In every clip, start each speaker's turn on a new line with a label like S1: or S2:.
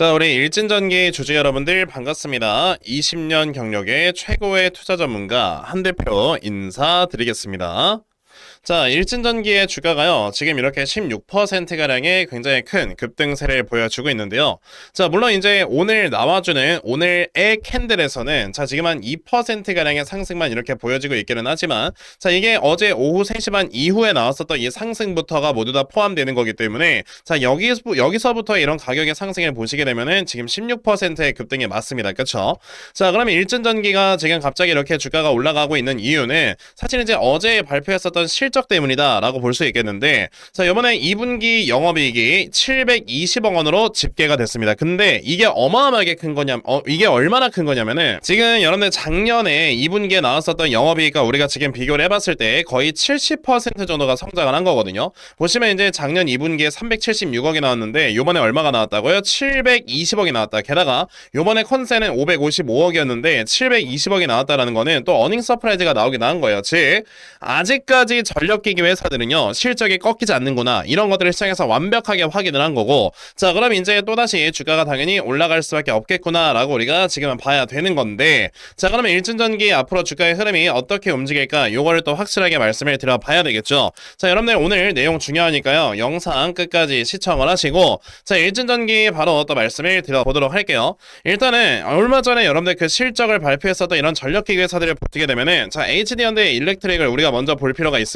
S1: 자, 우리 일진전기 주주 여러분들 반갑습니다. 20년 경력의 최고의 투자 전문가 한 대표 인사드리겠습니다. 자, 일진전기의 주가가요, 지금 이렇게 16%가량의 굉장히 큰 급등세를 보여주고 있는데요. 자, 물론 이제 오늘 나와주는 오늘의 캔들에서는 자, 지금 한 2%가량의 상승만 이렇게 보여지고 있기는 하지만 자, 이게 어제 오후 3시 반 이후에 나왔었던 이 상승부터가 모두 다 포함되는 거기 때문에 자, 여기서부터 이런 가격의 상승을 보시게 되면은 지금 16%의 급등이 맞습니다. 그쵸? 자, 그러면 일진전기가 지금 갑자기 이렇게 주가가 올라가고 있는 이유는 사실 이제 어제 발표했었던 실적 때문이다 라고 볼 수 있겠는데, 자, 이번에 2분기 영업이익이 720억 원으로 집계가 됐습니다. 근데 이게 어마어마하게 큰 거냐, 이게 얼마나 큰 거냐면은 지금 여러분들 작년에 2분기에 나왔었던 영업이익과 우리가 지금 비교를 해봤을 때 거의 70% 정도가 성장을 한 거거든요. 보시면 이제 작년 2분기에 376억이 나왔는데 요번에 얼마가 나왔다고요? 720억이 나왔다. 게다가 요번에 컨센은 555억이었는데 720억이 나왔다라는 거는 또 어닝 서프라이즈가 나오긴 한 거예요. 즉 아직까지 전력기기 회사들은요 실적이 꺾이지 않는구나, 이런 것들을 시장에서 완벽하게 확인을 한 거고, 자, 그럼 이제 또다시 주가가 당연히 올라갈 수밖에 없겠구나 라고 우리가 지금은 봐야 되는 건데, 자, 그러면 일진전기 앞으로 주가의 흐름이 어떻게 움직일까, 요거를 또 확실하게 말씀을 드려봐야 되겠죠. 자, 여러분들 오늘 내용 중요하니까요 영상 끝까지 시청을 하시고, 자, 일진전기 바로 또 말씀을 드려보도록 할게요. 일단은 얼마 전에 여러분들 그 실적을 발표했었던 이런 전력기기 회사들을 보게 되면은 자, HD현대 일렉트릭을 우리가 먼저 볼 필요가 있습니다.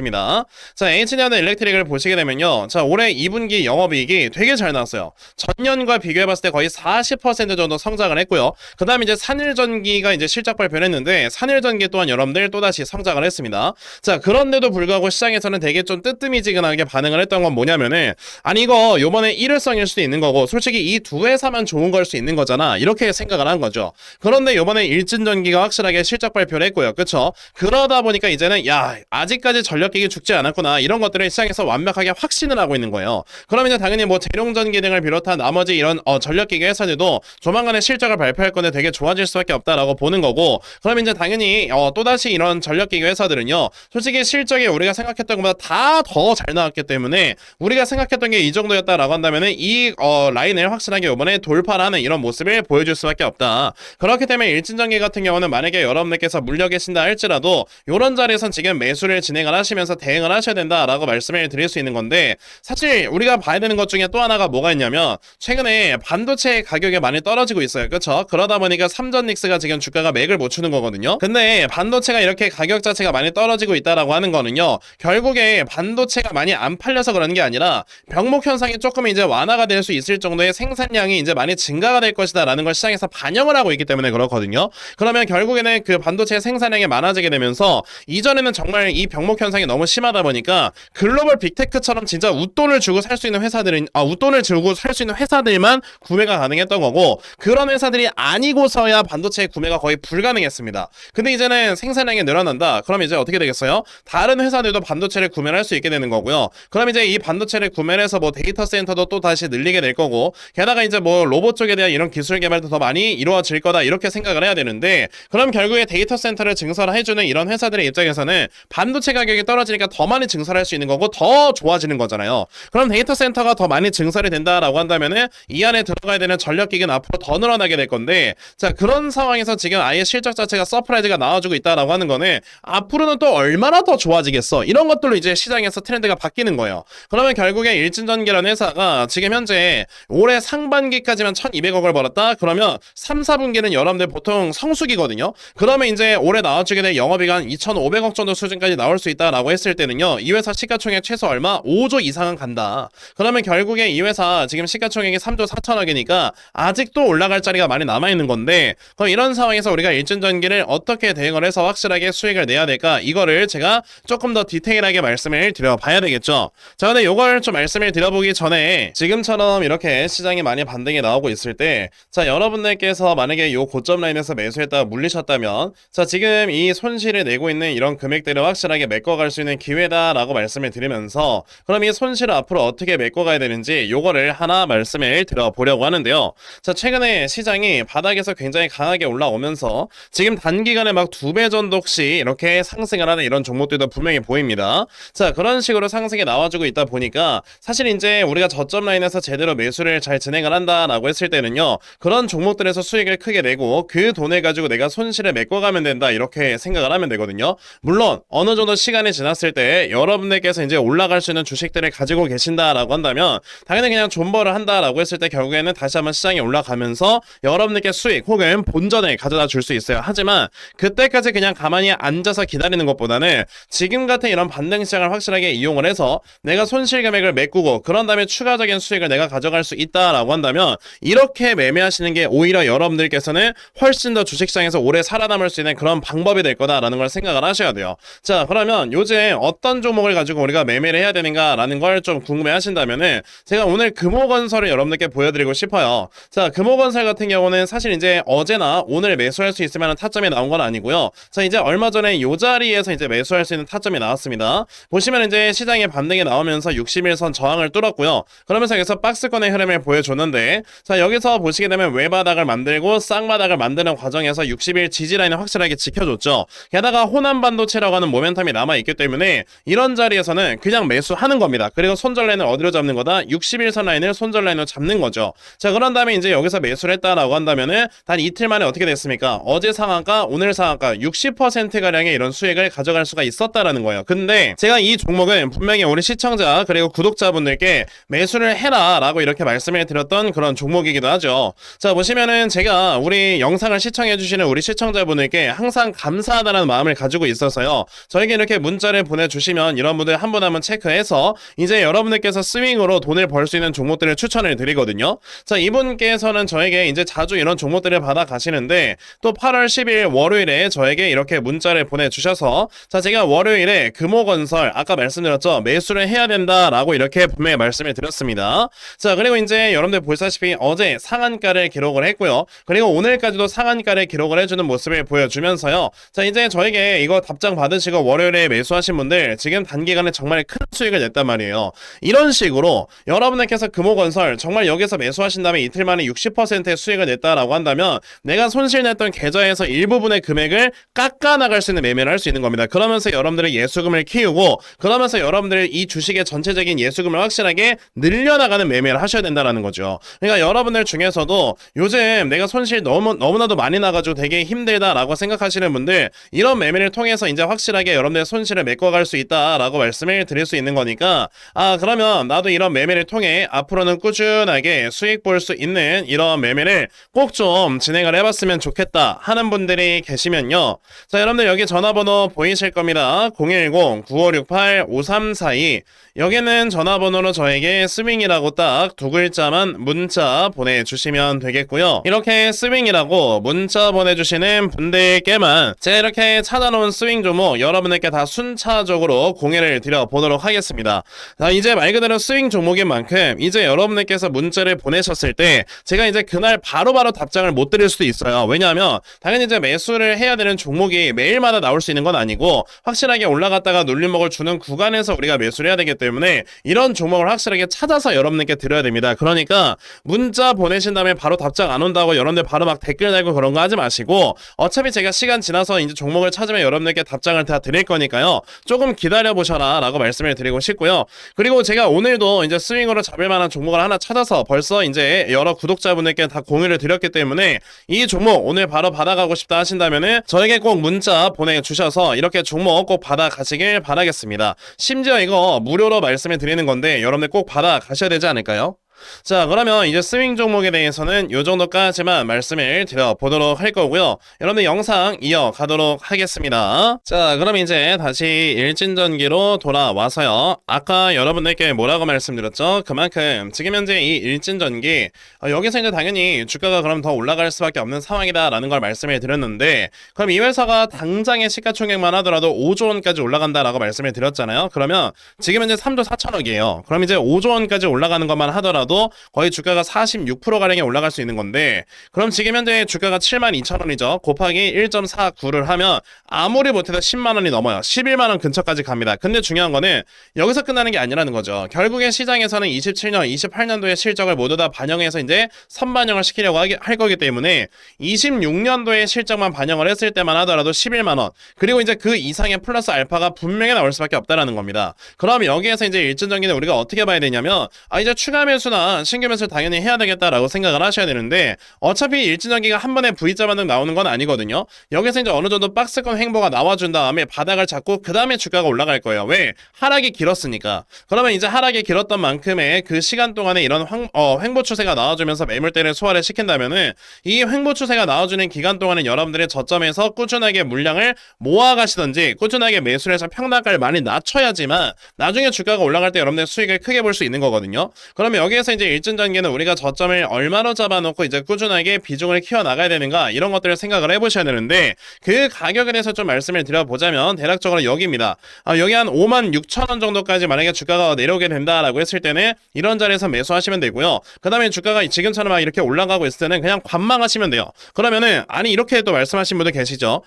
S1: 자, HD현대 일렉트릭을 보시게 되면요, 자, 올해 2분기 영업이익이 되게 잘 나왔어요. 전년과 비교해봤을 때 거의 40% 정도 성장을 했고요. 그 다음에 이제 산일전기가 이제 실적 발표를 했는데 산일전기 또한 여러분들 또다시 성장을 했습니다. 자, 그런데도 불구하고 시장에서는 되게 좀 뜨뜨미지근하게 반응을 했던 건 뭐냐면은, 아니 이거 요번에 일회성일 수도 있는 거고 솔직히 이 두 회사만 좋은 걸 수 있는 거잖아, 이렇게 생각을 한 거죠. 그런데 요번에 일진전기가 확실하게 실적 발표를 했고요. 그쵸? 그러다 보니까 이제는 야, 아직까지 전력기기 죽지 않았구나, 이런 것들을 시장에서 완벽하게 확신을 하고 있는 거예요. 그럼 이제 당연히 뭐 재룡전기 등을 비롯한 나머지 이런 전력기기 회사들도 조만간에 실적을 발표할 건데 되게 좋아질 수밖에 없다라고 보는 거고, 그럼 이제 당연히 또다시 이런 전력기기 회사들은요 솔직히 실적이 우리가 생각했던 것보다 다 더 잘 나왔기 때문에 우리가 생각했던 게 이 정도였다라고 한다면은 이 라인을 확실하게 이번에 돌파하는 이런 모습을 보여줄 수밖에 없다. 그렇기 때문에 일진전기 같은 경우는 만약에 여러분들께서 물려 계신다 할지라도 이런 자리에선 지금 매수를 진행을 하시면서 대응을 하셔야 된다라고 말씀을 드릴 수 있는 건데, 사실 우리가 봐야 되는 것 중에 또 하나가 뭐가 있냐면 최근에 반도체 가격이 많이 떨어지고 있어요. 그렇죠? 그러다 보니까 삼전닉스가 지금 주가가 맥을 못 추는 거거든요. 근데 반도체가 이렇게 가격 자체가 많이 떨어지고 있다라고 하는 거는요 결국에 반도체가 많이 안 팔려서 그러는 게 아니라 병목 현상이 조금 이제 완화가 될 수 있을 정도의 생산량이 이제 많이 증가가 될 것이다 라는 걸 시장에서 반영을 하고 있기 때문에 그렇거든요. 그러면 결국에는 그 반도체 생산량이 많아지게 되면서 이전에는 정말 이 병목 현상이 너무 심하다 보니까 글로벌 빅테크처럼 진짜 웃돈을 주고 살 수 있는 회사들은 웃돈을 주고 살 수 있는 회사들만 구매가 가능했던 거고, 그런 회사들이 아니고서야 반도체 구매가 거의 불가능했습니다. 근데 이제는 생산량이 늘어난다. 그럼 이제 어떻게 되겠어요? 다른 회사들도 반도체를 구매를 할 수 있게 되는 거고요. 그럼 이제 이 반도체를 구매를 해서 뭐 데이터 센터도 또 다시 늘리게 될 거고, 게다가 이제 뭐 로봇 쪽에 대한 이런 기술 개발도 더 많이 이루어질 거다, 이렇게 생각을 해야 되는데, 그럼 결국에 데이터 센터를 증설해주는 이런 회사들의 입장에서는 반도체 가격이 떨어지니까 더 많이 증설할 수 있는 거고 더 좋아지는 거잖아요. 그럼 데이터 센터가 더 많이 증설이 된다라고 한다면은 이 안에 들어가야 되는 전력기기는 앞으로 더 늘어나게 될 건데, 자, 그런 상황에서 지금 아예 실적 자체가 서프라이즈가 나와주고 있다라고 하는 거는 앞으로는 또 얼마나 더 좋아지겠어, 이런 것들로 이제 시장에서 트렌드가 바뀌는 거예요. 그러면 결국에 일진전기라는 회사가 지금 현재 올해 상반기까지만 1200억을 벌었다 그러면 3, 4분기는 여러분들 보통 성수기거든요. 그러면 이제 올해 나와주게 될 영업이익 한 2500억 정도 수준까지 나올 수 있다라고 했을 때는요 이 회사 시가총액 최소 얼마? 5조 이상은 간다. 그러면 결국에 이 회사 지금 시가총액이 3조 4천억이니까 아직도 올라갈 자리가 많이 남아있는 건데, 그럼 이런 상황에서 우리가 일진전기를 어떻게 대응을 해서 확실하게 수익을 내야 될까, 이거를 제가 조금 더 디테일하게 말씀을 드려봐야 되겠죠. 자, 근데 이걸 좀 말씀을 드려보기 전에 지금처럼 이렇게 시장이 많이 반등이 나오고 있을 때, 자, 여러분들께서 만약에 이 고점 라인에서 매수했다가 물리셨다면 자, 지금 이 손실을 내고 있는 이런 금액들을 확실하게 메꿔갈 수 있는 기회다라고 말씀을 드리면서 그럼 이 손실을 앞으로 어떻게 메꿔가야 되는지 요거를 하나 말씀을 드려보려고 하는데요. 자, 최근에 시장이 바닥에서 굉장히 강하게 올라오면서 지금 단기간에 막 2배 정도씩 이렇게 상승을 하는 이런 종목들도 분명히 보입니다. 자, 그런 식으로 상승이 나와주고 있다 보니까 사실 이제 우리가 저점 라인에서 제대로 매수를 잘 진행을 한다라고 했을 때는요, 그런 종목들에서 수익을 크게 내고 그 돈을 가지고 내가 손실을 메꿔가면 된다 이렇게 생각을 하면 되거든요. 물론 어느 정도 시간이 지났을 때 여러분들께서 이제 올라갈 수 있는 주식들을 가지고 계신다라고 한다면 당연히 그냥 존버를 한다라고 했을 때 결국에는 다시 한번 시장이 올라가면서 여러분들께 수익 혹은 본전을 가져다 줄 수 있어요. 하지만 그때까지 그냥 가만히 앉아서 기다리는 것보다는 지금 같은 이런 반등 시장을 확실하게 이용을 해서 내가 손실 금액을 메꾸고 그런 다음에 추가적인 수익을 내가 가져갈 수 있다라고 한다면 이렇게 매매하시는 게 오히려 여러분들께서는 훨씬 더 주식시장에서 오래 살아남을 수 있는 그런 방법이 될 거다라는 걸 생각을 하셔야 돼요. 자, 그러면 요즘 어떤 종목을 가지고 우리가 매매를 해야 되는가라는 걸 좀 궁금해 하신다면은 제가 오늘 금호건설을 여러분들께 보여드리고 싶어요. 자, 금호건설 같은 경우는 사실 이제 어제나 오늘 매수할 수 있을 만한 타점이 나온 건 아니고요. 자, 이제 얼마 전에 요 자리에서 이제 매수할 수 있는 타점이 나왔습니다. 보시면 이제 시장의 반등이 나오면서 61선 저항을 뚫었고요. 그러면서 여기서 박스권의 흐름을 보여줬는데, 자, 여기서 보시게 되면 외바닥을 만들고 쌍바닥을 만드는 과정에서 60일 지지라인을 확실하게 지켜줬죠. 게다가 호남반도체라고 하는 모멘텀이 남아있기 때문에 이런 자리에서는 그냥 매수하는 겁니다. 그리고 손절 라인을 어디로 잡는 거다? 61선 라인을 손절 라인으로 잡는 거죠. 자, 그런 다음에 이제 여기서 매수를 했다라고 한다면은 단 이틀 만에 어떻게 됐습니까? 어제 상한가, 오늘 상한가 60%가량의 이런 수익을 가져갈 수가 있었다라는 거예요. 근데 제가 이 종목은 분명히 우리 시청자 그리고 구독자분들께 매수를 해라 라고 이렇게 말씀을 드렸던 그런 종목이기도 하죠. 자, 보시면은 제가 우리 영상을 시청해주시는 우리 시청자분들께 항상 감사하다는 마음을 가지고 있어서요, 저에게 이렇게 문자를 보내주시면 이런 분들 한 분 한 분 체크해서 이제 여러분들께서 스윙으로 돈을 벌 수 있는 종목들을 추천을 드리거든요. 자, 이분께서는 저에게 이제 자주 이런 종목들을 받아 가시는데 또 8월 10일 월요일에 저에게 이렇게 문자를 보내주셔서, 자, 제가 월요일에 금호건설 아까 말씀드렸죠, 매수를 해야 된다라고 이렇게 분명히 말씀을 드렸습니다. 자, 그리고 이제 여러분들 보시다시피 어제 상한가를 기록을 했고요. 그리고 오늘까지도 상한가를 기록을 해주는 모습을 보여주면서요, 자, 이제 저에게 이거 답장 받으시고 월요일에 매수하신 분들 지금 단기간에 정말 큰 수익을 냈단 말이에요. 이런 식으로 여러분들께서 금호건설 정말 여기서 매수하신 다음에 이틀 만에 60%의 수익을 냈다라고 한다면 내가 손실냈던 계좌에서 일부분의 금액을 깎아 나갈 수 있는 매매를 할 수 있는 겁니다. 그러면서 여러분들의 예수금을 키우고 그러면서 여러분들의 이 주식의 전체적인 예수금을 확실하게 늘려나가는 매매를 하셔야 된다는 거죠. 그러니까 여러분들 중에서도 요즘 내가 손실 너무나도 많이 나가지고 되게 힘들다라고 생각하시는 분들, 이런 매매를 통해서 이제 확실하게 여러분들의 손실을 메꿔갈 수 있다라고 말씀을 드릴 수 있는 거니까, 아, 그러면 나도 이런 매매를 통해 앞으로는 꾸준하게 수익 볼 수 있는 이런 매매를 꼭 좀 진행을 해봤으면 좋겠다 하는 분들이 계시면요, 자, 여러분들 여기 전화번호 보이실 겁니다. 010-9568-5342 여기는 전화번호로 저에게 스윙이라고 딱 두 글자만 문자 보내주시면 되겠고요. 이렇게 스윙이라고 문자 보내주시는 분들께만 제가 이렇게 찾아놓은 스윙 종목 여러분들께 다 순차적으로 공유를 드려보도록 하겠습니다. 자, 이제 말 그대로 스윙 종목인 만큼 이제 여러분들께서 문자를 보내셨을 때 제가 이제 그날 바로바로 답장을 못 드릴 수도 있어요. 왜냐하면 당연히 이제 매수를 해야 되는 종목이 매일마다 나올 수 있는 건 아니고 확실하게 올라갔다가 눌림목을 주는 구간에서 우리가 매수를 해야 되기 때문에 이런 종목을 확실하게 찾아서 여러분들께 드려야 됩니다. 그러니까 문자 보내신 다음에 바로 답장 안 온다고 여러분들 바로 막 댓글 달고 그런 거 하지 마시고, 어차피 제가 시간 지나서 이제 종목을 찾으면 여러분들께 답장을 다 드릴 거니까요, 조금 기다려 보셔라 라고 말씀을 드리고 싶고요. 그리고 제가 오늘도 이제 스윙으로 잡을 만한 종목을 하나 찾아서 벌써 이제 여러 구독자분들께 다 공유를 드렸기 때문에 이 종목 오늘 바로 받아가고 싶다 하신다면은 저에게 꼭 문자 보내주셔서 이렇게 종목 꼭 받아가시길 바라겠습니다. 심지어 이거 무료로 말씀을 드리는 건데 여러분들 꼭 받아가셔야 되지 않을까요? 자, 그러면 이제 스윙 종목에 대해서는 요 정도까지만 말씀을 드려보도록 할 거고요. 여러분들 영상 이어가도록 하겠습니다. 자, 그럼 이제 다시 일진전기로 돌아와서요, 아까 여러분들께 뭐라고 말씀드렸죠? 그만큼 지금 현재 이 일진전기 여기서 이제 당연히 주가가 그럼 더 올라갈 수밖에 없는 상황이다 라는 걸 말씀을 드렸는데, 그럼 이 회사가 당장의 시가총액만 하더라도 5조 원까지 올라간다라고 말씀을 드렸잖아요. 그러면 지금 현재 3조 4천억이에요. 그럼 이제 5조 원까지 올라가는 것만 하더라도 하더라도 거의 주가가 46%가량이 올라갈 수 있는 건데, 그럼 지금 현재 주가가 72,000원이죠. 곱하기 1.49를 하면 아무리 못해도 10만원이 넘어요. 11만원 근처까지 갑니다. 근데 중요한 거는 여기서 끝나는 게 아니라는 거죠. 결국에 시장에서는 27년, 28년도의 실적을 모두 다 반영해서 이제 선반영을 시키려고 할 거기 때문에 26년도의 실적만 반영을 했을 때만 하더라도 11만원, 그리고 이제 그 이상의 플러스 알파가 분명히 나올 수밖에 없다라는 겁니다. 그럼 여기에서 이제 일진전기는 우리가 어떻게 봐야 되냐면, 이제 추가 매수나 신규 매수를 당연히 해야 되겠다라고 생각을 하셔야 되는데, 어차피 일진전기가 한 번에 V자 반등 나오는 건 아니거든요. 여기서 이제 어느 정도 박스권 횡보가 나와준 다음에 바닥을 잡고 그 다음에 주가가 올라갈 거예요. 왜? 하락이 길었으니까. 그러면 이제 하락이 길었던 만큼의 그 시간 동안에 이런 횡보 추세가 나와주면서 매물대를 소화를 시킨다면은, 이 횡보 추세가 나와주는 기간 동안에 여러분들의 저점에서 꾸준하게 물량을 모아가시던지 꾸준하게 매수를 해서 평단가를 많이 낮춰야지만 나중에 주가가 올라갈 때 여러분들 수익을 크게 볼 수 있는 거거든요. 그러면 여기에서 이제 일진전기는 우리가 저점을 얼마로 잡아놓고 이제 꾸준하게 비중을 키워나가야 되는가, 이런 것들을 생각을 해보셔야 되는데, 그 가격에 대해서 좀 말씀을 드려보자면 대략적으로 여기입니다. 여기 한 56,000원 정도까지 만약에 주가가 내려오게 된다라고 했을 때는 이런 자리에서 매수하시면 되고요. 그 다음에 주가가 지금처럼 막 이렇게 올라가고 있을 때는 그냥 관망하시면 돼요. 그러면은 이렇게 또 말씀하신 분들 계시죠.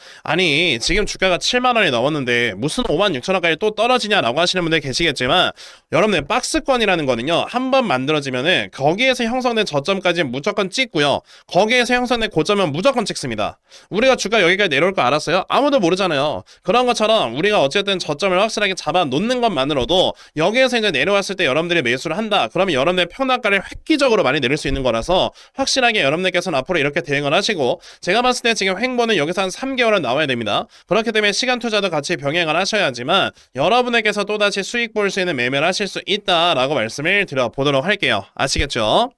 S1: 지금 주가가 7만원이 넘었는데 무슨 56,000원까지 또 떨어지냐라고 하시는 분들 계시겠지만, 여러분들 박스권이라는 거는요, 한번 만들어지면은 거기에서 형성된 저점까지 무조건 찍고요, 거기에서 형성된 고점은 무조건 찍습니다. 우리가 주가 여기까지 내려올 거 알았어요? 아무도 모르잖아요. 그런 것처럼 우리가 어쨌든 저점을 확실하게 잡아 놓는 것만으로도 여기에서 이제 내려왔을 때 여러분들이 매수를 한다, 그러면 여러분들의 평단가를 획기적으로 많이 내릴 수 있는 거라서 확실하게 여러분들께서는 앞으로 이렇게 대응을 하시고, 제가 봤을 때 지금 횡보는 여기서 한 3개월은 나와야 됩니다. 그렇기 때문에 시간 투자도 같이 병행을 하셔야지만 여러분에게서 또다시 수익 볼 수 있는 매매를 하실 수 있다라고 말씀을 드려보도록 할게요. 아시겠죠?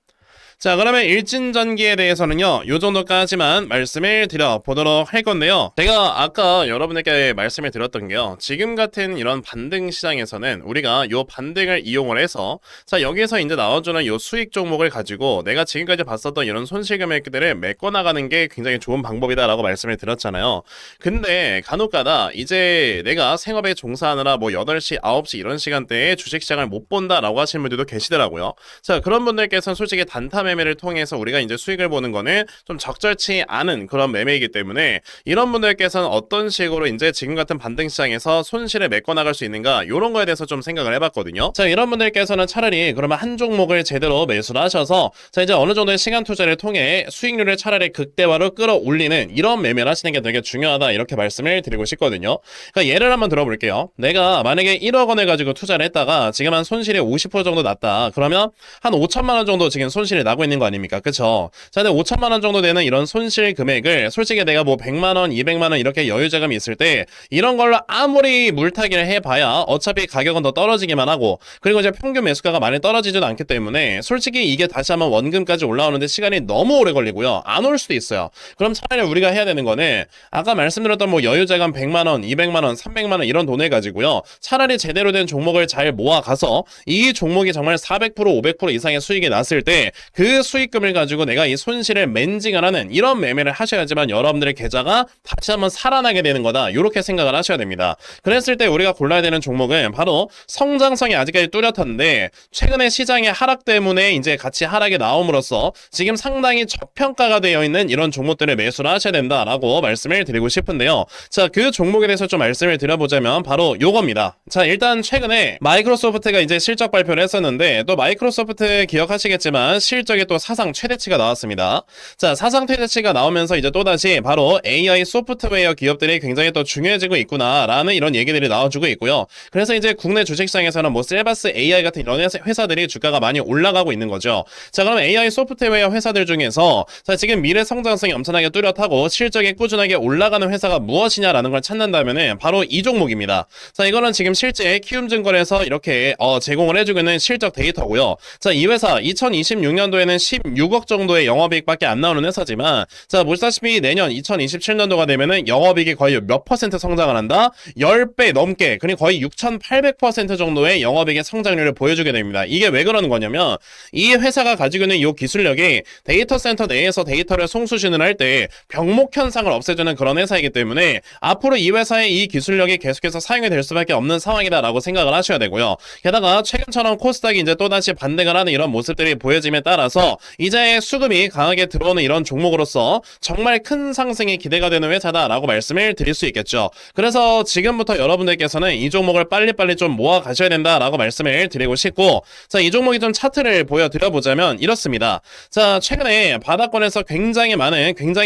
S1: 자, 그러면 일진전기에 대해서는요, 요 정도까지만 말씀을 드려보도록 할 건데요. 제가 아까 여러분에게 말씀을 드렸던 게요, 지금 같은 이런 반등 시장에서는 우리가 요 반등을 이용을 해서, 자, 여기에서 이제 나와주는 요 수익 종목을 가지고 내가 지금까지 봤었던 이런 손실 금액들을 메꿔나가는 게 굉장히 좋은 방법이다라고 말씀을 드렸잖아요. 근데 간혹가다 이제 내가 생업에 종사하느라 뭐 8시, 9시 이런 시간대에 주식시장을 못 본다라고 하시는 분들도 계시더라고요. 자, 그런 분들께서는 솔직히 단타 매매를 통해서 우리가 이제 수익을 보는 거는 좀 적절치 않은 그런 매매이기 때문에, 이런 분들께서는 어떤 식으로 이제 지금 같은 반등 시장에서 손실을 메꿔나갈 수 있는가, 이런 거에 대해서 좀 생각을 해봤거든요. 자, 이런 분들께서는 차라리 그러면 한 종목을 제대로 매수를 하셔서, 자, 이제 어느 정도의 시간 투자를 통해 수익률을 차라리 극대화로 끌어올리는 이런 매매를 하시는 게 되게 중요하다, 이렇게 말씀을 드리고 싶거든요. 그러니까 예를 한번 들어볼게요. 내가 만약에 1억 원을 가지고 투자를 했다가 지금 한 손실이 50% 정도 났다. 그러면 한 5천만 원 정도 지금 손실이 나고 있는 거 아닙니까? 그쵸? 자, 근데 5천만 원 정도 되는 이런 손실 금액을 솔직히 내가 뭐 100만 원, 200만 원 이렇게 여유 자금이 있을 때 이런 걸로 아무리 물타기를 해봐야 어차피 가격은 더 떨어지기만 하고, 그리고 이제 평균 매수가가 많이 떨어지지도 않기 때문에 솔직히 이게 다시 한번 원금까지 올라오는데 시간이 너무 오래 걸리고요, 안 올 수도 있어요. 그럼 차라리 우리가 해야 되는 거는 아까 말씀드렸던 뭐 여유 자금 100만 원, 200만 원, 300만 원 이런 돈을 가지고요, 차라리 제대로 된 종목을 잘 모아가서 이 종목이 정말 400%, 500% 이상의 수익이 났을 때 그 수익금을 가지고 내가 이 손실을 맨징을 하는 이런 매매를 하셔야지만 여러분들의 계좌가 다시 한번 살아나게 되는 거다, 이렇게 생각을 하셔야 됩니다. 그랬을 때 우리가 골라야 되는 종목은 바로 성장성이 아직까지 뚜렷한데 최근에 시장의 하락 때문에 이제 같이 하락이 나옴으로써 지금 상당히 저평가가 되어 있는 이런 종목들을 매수를 하셔야 된다라고 말씀을 드리고 싶은데요. 자, 그 종목에 대해서 좀 말씀을 드려보자면 바로 요겁니다. 자, 일단 최근에 마이크로소프트가 이제 실적 발표를 했었는데, 또 마이크로소프트 기억하시겠지만 실적이 또 사상 최대치가 나왔습니다. 자, 사상 최대치가 나오면서 이제 또다시 바로 AI 소프트웨어 기업들이 굉장히 또 중요해지고 있구나라는 이런 얘기들이 나와주고 있고요. 그래서 이제 국내 주식시장에서는 뭐 셀바스 AI 같은 이런 회사들이 주가가 많이 올라가고 있는 거죠. 자, 그럼 AI 소프트웨어 회사들 중에서 자, 지금 미래 성장성이 엄청나게 뚜렷하고 실적이 꾸준하게 올라가는 회사가 무엇이냐라는 걸 찾는다면은 바로 이 종목입니다. 자, 이거는 지금 실제 키움증권에서 이렇게 제공을 해주고 있는 실적 데이터고요. 자, 이 회사 2026년도에 정도에는 16억 정도의 영업이익밖에 안 나오는 회사지만, 자, 보시다시피 내년 2027년도가 되면은 영업이익이 거의 몇 퍼센트 성장을 한다? 10배 넘게, 그리고 거의 6,800% 정도의 영업이익의 성장률을 보여주게 됩니다. 이게 왜 그러는 거냐면, 이 회사가 가지고 있는 이 기술력이 데이터 센터 내에서 데이터를 송수신을 할 때 병목 현상을 없애주는 그런 회사이기 때문에 앞으로 이 회사의 이 기술력이 계속해서 사용이 될 수밖에 없는 상황이다라고 생각을 하셔야 되고요. 게다가 최근처럼 코스닥이 이제 또다시 반등을 하는 이런 모습들이 보여짐에 따라서 이제 수급이 강하게 들어오는 이런 종목으로서 정말 큰 상승이 기대가 되는 회사다라고 말씀을 드릴 수 있겠죠. 그래서 지금부터 여러분들께서는 이 종목을 빨리빨리 좀 모아 가셔야 된다라고 말씀을 드리고 싶고, 자, 이 종목이 좀 차트를 보여드려 보자면 이렇습니다. 자, 최근에 바닥권에서 굉장히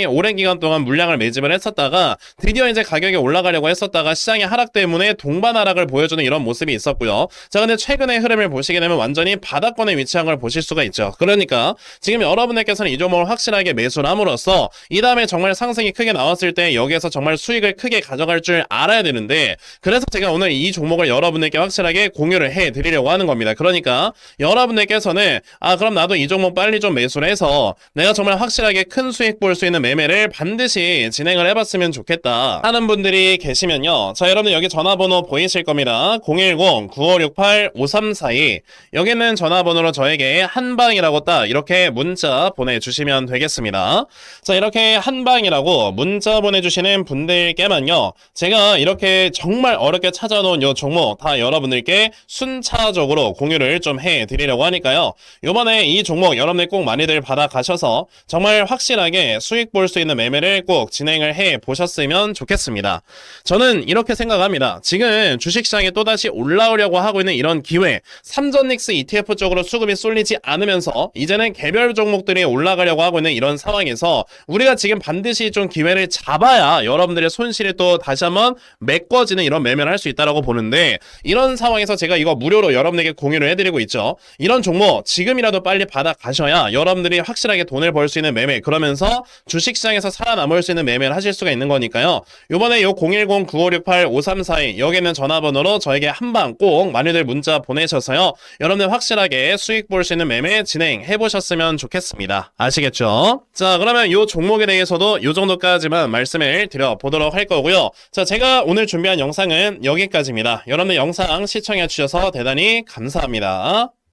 S1: 오랜 기간 동안 물량을 매집을 했었다가 드디어 이제 가격이 올라가려고 했었다가 시장의 하락 때문에 동반 하락을 보여주는 이런 모습이 있었고요. 자, 근데 최근의 흐름을 보시게 되면 완전히 바닥권에 위치한 걸 보실 수가 있죠. 그러니까 지금 여러분들께서는 이 종목을 확실하게 매수를 함으로써 이 다음에 정말 상승이 크게 나왔을 때 여기에서 정말 수익을 크게 가져갈 줄 알아야 되는데, 그래서 제가 오늘 이 종목을 여러분들께 확실하게 공유를 해드리려고 하는 겁니다. 그러니까 여러분들께서는 그럼 나도 이 종목 빨리 좀 매수를 해서 내가 정말 확실하게 큰 수익 볼 수 있는 매매를 반드시 진행을 해봤으면 좋겠다 하는 분들이 계시면요, 자, 여러분들 여기 전화번호 보이실 겁니다. 010-9568-5342, 여기는 전화번호로 저에게 한방이라고 딱 이렇게 문자 보내주시면 되겠습니다. 자, 이렇게 한방이라고 문자 보내주시는 분들께만요, 제가 이렇게 정말 어렵게 찾아놓은 요 종목 다 여러분들께 순차적으로 공유를 좀 해드리려고 하니까요, 요번에 이 종목 여러분들 꼭 많이들 받아가셔서 정말 확실하게 수익 볼 수 있는 매매를 꼭 진행을 해 보셨으면 좋겠습니다. 저는 이렇게 생각합니다. 지금 주식시장에 또다시 올라오려고 하고 있는 이런 기회, 삼전닉스 ETF 쪽으로 수급이 쏠리지 않으면서 이제는 개별 종목들이 올라가려고 하고 있는 이런 상황에서 우리가 지금 반드시 좀 기회를 잡아야 여러분들의 손실이 또 다시 한번 메꿔지는 이런 매매를 할 수 있다고 보는데, 이런 상황에서 제가 이거 무료로 여러분에게 공유를 해드리고 있죠. 이런 종목 지금이라도 빨리 받아가셔야 여러분들이 확실하게 돈을 벌 수 있는 매매, 그러면서 주식시장에서 살아남을 수 있는 매매를 하실 수가 있는 거니까요. 요번에 요 010-9568-5342 여기는 전화번호로 저에게 한방 꼭 많이들 문자 보내셔서요, 여러분들 확실하게 수익 볼 수 있는 매매 진행해 보셨으면 좋겠습니다. 아시겠죠? 자, 그러면 요 종목에 대해서도 요 정도까지만 말씀을 드려보도록 할 거고요. 자, 제가 오늘 준비한 영상은 여기까지입니다. 여러분들 영상 시청해 주셔서 대단히 감사합니다.